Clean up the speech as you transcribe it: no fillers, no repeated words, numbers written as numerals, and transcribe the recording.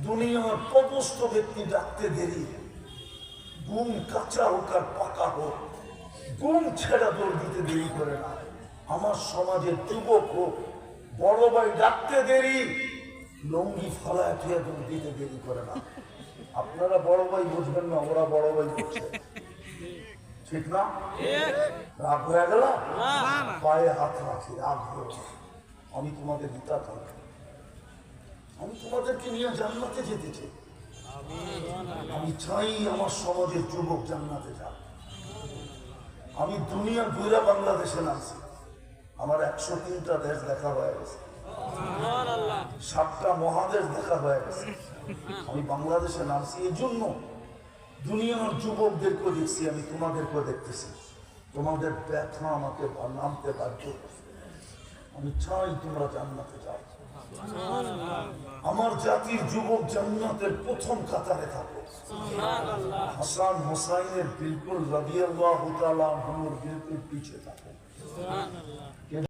দুনিয়ার পদস্থ ব্যক্তি ডাকতে দেরি, গুম কাঁচা হোক আর পাকা হোক, গুম ছেড়া দৌড় দিতে দেরি করে না। আমার সমাজের যুবক হোক, বড় ভাই ডাকতে দেরি, লঙ্গি ফালায় খেয়ে দৌড় দিতে দেরি করে না। আপনারা বড় ভাই বুঝবেন না, ওরা বড় ভাই বুঝছে, ঠিক না? রাগ হয়ে গেল, পায়ে হাত রাখি, রাগ হয়ে। আমি তোমাদের দিতা থাকি, আমি তোমাদেরকে নিয়ে জান্নাতে যেতে চাই। আমি চাই আমার সমাজের যুবক জান্নাতে যাক। আমি দুনিয়ার ঘুরে বাংলাদেশে নামছি, আমার 103টা দেশ দেখা হয়ে গেছে, 7টা মহাদেশ দেখা হয়ে গেছে। আমি বাংলাদেশে নামছি এই জন্য দুনিয়ার যুবকদেরকে দেখছি, আমি তোমাদেরকে দেখতেছি। তোমাদের ব্যথা আমাকে নামতে বাধ্য করছে। আমি চাই তোমরা জান্নাতে যাও। আমার জাতির যুবক জান্নাতের প্রথম কাতারে থাকো। হাসান হোসাইনের বিলকুল রাদিয়াল্লাহু তাআলা আনহুর বিলকুল পিছে থাকো।